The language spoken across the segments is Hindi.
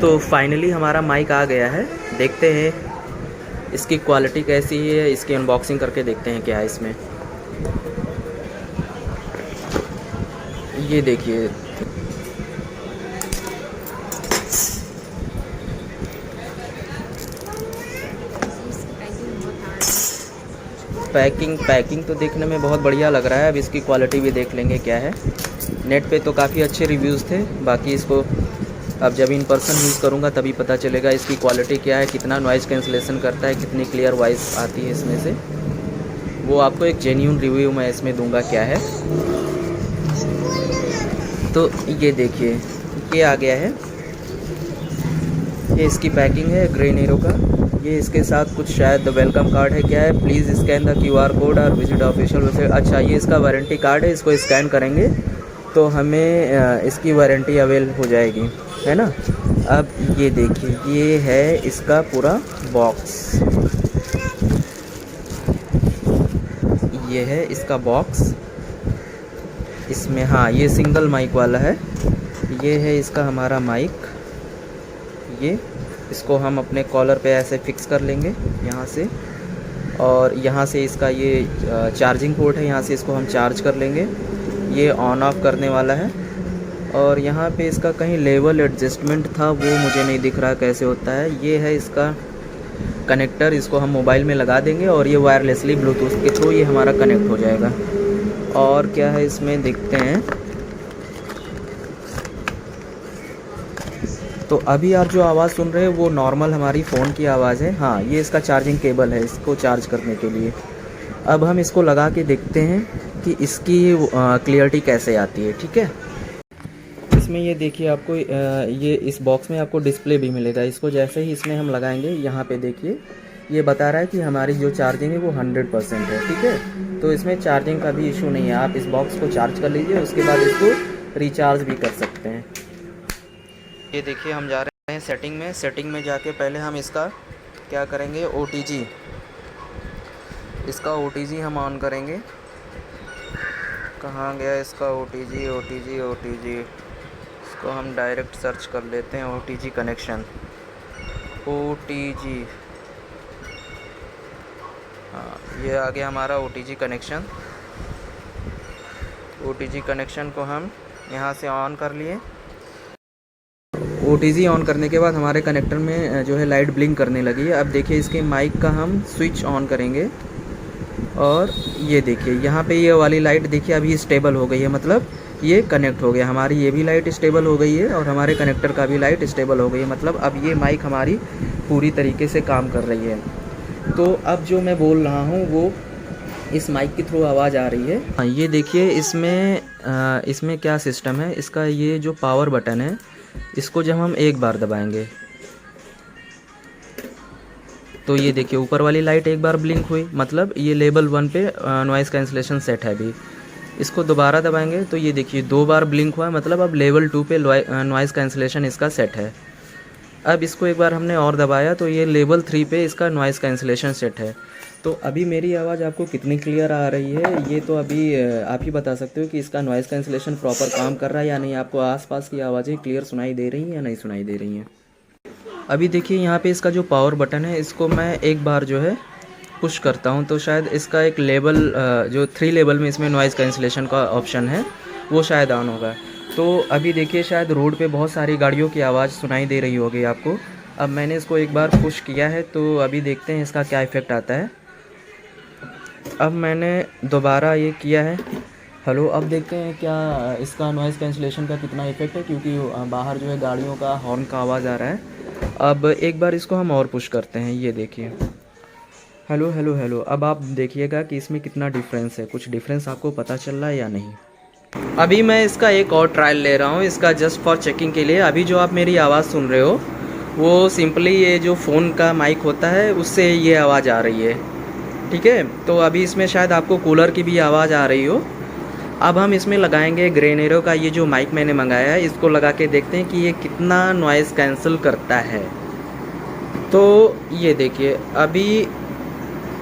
तो फाइनली हमारा माइक आ गया है। देखते हैं इसकी क्वालिटी कैसी है, इसकी अनबॉक्सिंग करके देखते हैं क्या है इसमें। ये देखिए, पैकिंग तो देखने में बहुत बढ़िया लग रहा है। अब इसकी क्वालिटी भी देख लेंगे क्या है। नेट पे तो काफ़ी अच्छे रिव्यूज़ थे, बाकी इसको अब जब इन पर्सन यूज़ करूँगा तभी पता चलेगा इसकी क्वालिटी क्या है, कितना नॉइज़ कैंसलेशन करता है, कितनी क्लियर वॉइस आती है इसमें से। वो आपको एक जेन्युइन रिव्यू मैं इसमें दूंगा क्या है। तो ये देखिए, ये आ गया है, ये इसकी पैकिंग है ग्रेनेरो का। ये इसके साथ कुछ शायद वेलकम कार्ड है क्या है, please scan the QR code और विजिट ऑफिशियल वेबसाइट। अच्छा, ये इसका वारंटी कार्ड है, इसको स्कैन करेंगे तो हमें इसकी वारंटी अवेल हो जाएगी, है ना। अब ये देखिए, ये है इसका पूरा बॉक्स, ये है इसका बॉक्स। इसमें हाँ, ये सिंगल माइक वाला है। ये है इसका हमारा माइक। ये इसको हम अपने कॉलर पे ऐसे फिक्स कर लेंगे यहाँ से, और यहाँ से इसका ये चार्जिंग पोर्ट है, यहाँ से इसको हम चार्ज कर लेंगे। ये ऑन ऑफ करने वाला है। और यहाँ पे इसका कहीं लेवल एडजस्टमेंट था, वो मुझे नहीं दिख रहा कैसे होता है। ये है इसका कनेक्टर, इसको हम मोबाइल में लगा देंगे और ये वायरलेसली ब्लूटूथ के थ्रू ये हमारा कनेक्ट हो जाएगा। और क्या है इसमें देखते हैं। तो अभी आप जो आवाज़ सुन रहे हैं वो नॉर्मल हमारी फ़ोन की आवाज़ है। हाँ, ये इसका चार्जिंग केबल है इसको चार्ज करने के लिए। अब हम इसको लगा के देखते हैं कि इसकी क्लियरिटी कैसे आती है, ठीक है। इसमें ये देखिए, आपको ये इस बॉक्स में आपको डिस्प्ले भी मिलेगा। इसको जैसे ही इसमें हम लगाएंगे, यहाँ पे देखिए ये बता रहा है कि हमारी जो चार्जिंग है वो 100% है, ठीक है। तो इसमें चार्जिंग का भी इशू नहीं है। आप इस बॉक्स को चार्ज कर लीजिए, उसके बाद इसको रिचार्ज भी कर सकते हैं। ये देखिए, हम जा रहे हैं सेटिंग में जाके पहले हम इसका क्या करेंगे, OTG, इसका OTG हम ऑन करेंगे। कहाँ गया इसका OTG। इसको हम डायरेक्ट सर्च कर लेते हैं, OTG कनेक्शन, OTG। हाँ, ये आ गया हमारा OTG कनेक्शन। OTG कनेक्शन को हम यहाँ से ऑन कर लिए। OTG ऑन करने के बाद हमारे कनेक्टर में जो है लाइट ब्लिंक करने लगी है। अब देखिए, इसके माइक का हम स्विच ऑन करेंगे और ये देखिए यहाँ पे ये वाली लाइट देखिए अभी स्टेबल हो गई है, मतलब ये कनेक्ट हो गया। हमारी ये भी लाइट स्टेबल हो गई है और हमारे कनेक्टर का भी लाइट स्टेबल हो गई है, मतलब अब ये माइक हमारी पूरी तरीके से काम कर रही है। तो अब जो मैं बोल रहा हूँ वो इस माइक के थ्रू आवाज़ आ रही है। हाँ, ये देखिए, इसमें क्या सिस्टम है इसका। ये जो पावर बटन है, इसको जब हम एक बार दबाएंगे तो ये देखिए ऊपर वाली लाइट एक बार ब्लिंक हुई, मतलब ये लेवल 1 पे नॉइज़ कैंसलेशन सेट है अभी। इसको दोबारा दबाएंगे तो ये देखिए 2 बार ब्लिंक हुआ, मतलब अब लेवल 2 पे नॉइज़ कैंसलेशन इसका सेट है। अब इसको एक बार हमने और दबाया तो ये लेवल 3 पे इसका नॉइज़ कैंसलेशन सेट है। तो अभी मेरी आवाज़ आपको कितनी क्लियर आ रही है, ये तो अभी आप ही बता सकते हो कि इसका नॉइज़ कैंसलेशन प्रॉपर काम कर रहा है या नहीं। आपको आसपास की आवाज़ें क्लियर सुनाई दे रही हैं या नहीं सुनाई दे रही हैं। अभी देखिए, यहाँ पे इसका जो पावर बटन है, इसको मैं एक बार जो है पुश करता हूँ तो शायद इसका एक लेवल जो 3 लेवल में इसमें नॉइज़ कैंसलेशन का ऑप्शन है वो शायद ऑन होगा। तो अभी देखिए, शायद रोड पे बहुत सारी गाड़ियों की आवाज़ सुनाई दे रही होगी आपको। अब मैंने इसको एक बार पुश किया है तो अभी देखते हैं इसका क्या इफ़ेक्ट आता है। अब मैंने दोबारा ये किया है, हेलो। अब देखते हैं क्या इसका नॉइज़ कैंसलेशन का कितना इफ़ेक्ट है, क्योंकि बाहर जो है गाड़ियों का हॉर्न का आवाज़ आ रहा है। अब एक बार इसको हम और पुश करते हैं, ये देखिए, हेलो हेलो हेलो। अब आप देखिएगा कि इसमें कितना डिफरेंस है, कुछ डिफरेंस आपको पता चल रहा है या नहीं। अभी मैं इसका एक और ट्रायल ले रहा हूँ, इसका जस्ट फॉर चेकिंग के लिए। अभी जो आप मेरी आवाज़ सुन रहे हो वो सिंपली ये जो फ़ोन का माइक होता है उससे ये आवाज़ आ रही है, ठीक है। तो अभी इसमें शायद आपको कूलर की भी आवाज़ आ रही हो। अब हम इसमें लगाएंगे ग्रेनेरो का ये जो माइक मैंने मंगाया है, इसको लगा के देखते हैं कि ये कितना नॉइज़ कैंसिल करता है। तो ये देखिए, अभी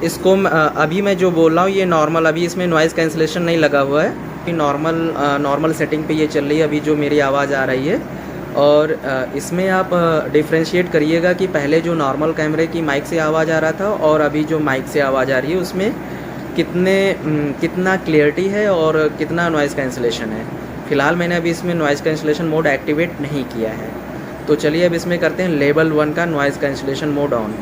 इसको अभी मैं जो बोल रहा हूँ ये नॉर्मल, अभी इसमें नॉइज़ कैंसिलेशन नहीं लगा हुआ है कि नॉर्मल सेटिंग पे ये चल रही है अभी जो मेरी आवाज़ आ रही है। और इसमें आप डिफ्रेंशिएट करिएगा कि पहले जो नॉर्मल कैमरे की माइक से आवाज़ आ रहा था और अभी जो माइक से आवाज़ आ रही है उसमें कितना क्लियरिटी है और कितना नॉइज़ कैंसिलेशन है। फ़िलहाल मैंने अभी इसमें नॉइज़ कैंसिलेशन मोड एक्टिवेट नहीं किया है। तो चलिए अब इसमें करते हैं लेवल 1 का नॉइज़ कैंसिलेशन मोड ऑन।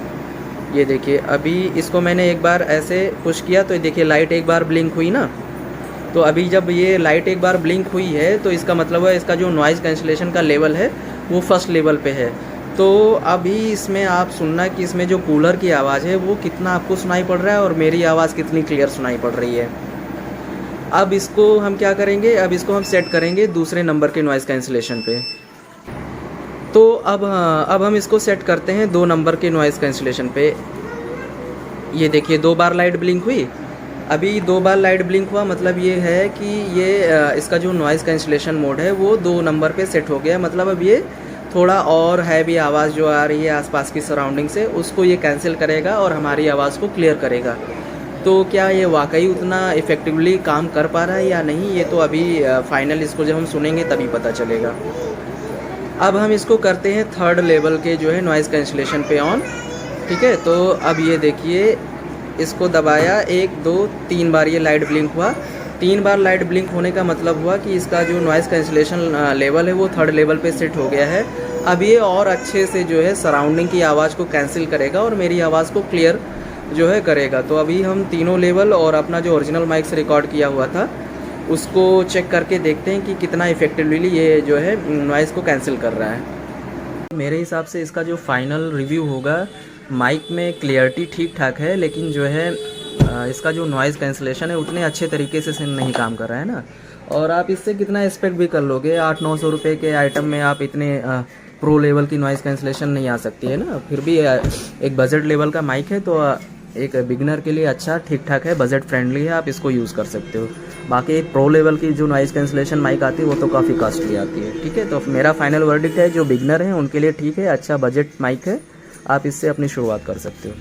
ये देखिए अभी इसको मैंने एक बार ऐसे पुश किया तो देखिए लाइट एक बार ब्लिंक हुई ना। तो अभी जब ये लाइट एक बार ब्लिंक हुई है तो इसका मतलब है इसका जो नॉइज़ कैंसिलेशन का लेवल है वो फर्स्ट लेवल पे है। तो अभी इसमें आप सुनना कि इसमें जो कूलर की आवाज़ है वो कितना आपको सुनाई पड़ रहा है और मेरी आवाज़ कितनी क्लियर सुनाई पड़ रही है। अब इसको हम क्या करेंगे, अब इसको हम सेट करेंगे दूसरे नंबर के नॉइज़ कैंसिलेशन पे। तो अब हम इसको सेट करते हैं 2 नंबर के नॉइज़ कैंसिलेशन पे। ये देखिए 2 बार लाइट ब्लिंक हुई। अभी 2 बार लाइट ब्लिंक हुआ मतलब ये है कि ये इसका जो नॉइज़ कैंसिलेशन मोड है वो 2 नंबर पे सेट हो गया। मतलब अब ये थोड़ा और हैवी आवाज़ जो आ रही है आसपास की सराउंडिंग से उसको ये कैंसिल करेगा और हमारी आवाज़ को क्लियर करेगा। तो क्या ये वाकई उतना इफ़ेक्टिवली काम कर पा रहा है या नहीं, ये तो अभी फाइनल इसको जब हम सुनेंगे तभी पता चलेगा। अब हम इसको करते हैं 3rd लेवल के जो है नॉइज़ कैंसिलेशन पे ऑन। ठीक है, तो अब ये देखिए इसको दबाया 1 2 3 बार ये लाइट ब्लिंक हुआ। 3 बार लाइट ब्लिंक होने का मतलब हुआ कि इसका जो नॉइज़ कैंसिलेशन लेवल है वो 3rd लेवल पे सेट हो गया है। अब ये और अच्छे से जो है सराउंडिंग की आवाज़ को कैंसिल करेगा और मेरी आवाज़ को क्लियर जो है करेगा। तो अभी हम तीनों लेवल और अपना जो ओरिजिनल माइक से रिकॉर्ड किया हुआ था उसको चेक करके देखते हैं कि कितना इफ़ेक्टिवली ये जो है नॉइज़ को कैंसिल कर रहा है। मेरे हिसाब से इसका जो फाइनल रिव्यू होगा, माइक में क्लियरिटी ठीक ठाक है लेकिन जो है इसका जो नॉइज़ कैंसिलेशन है उतने अच्छे तरीके से नहीं काम कर रहा है ना। और आप इससे कितना एक्सपेक्ट भी कर लोगे, 800-900 रुपये के आइटम में आप इतने प्रो लेवल की नॉइज़ कैंसिलेशन नहीं आ सकती है ना। फिर भी एक बजट लेवल का माइक है तो एक बिगिनर के लिए अच्छा ठीक ठाक है, बजट फ्रेंडली है, आप इसको यूज़ कर सकते हो। बाकी एक प्रो लेवल की जो नॉइज़ कैंसिलेशन माइक आती है वो तो काफ़ी कॉस्टली आती है। ठीक है, तो मेरा फाइनल वर्डिक्ट है जो बिगिनर है उनके लिए ठीक है, अच्छा बजट माइक है, आप इससे अपनी शुरुआत कर सकते हो।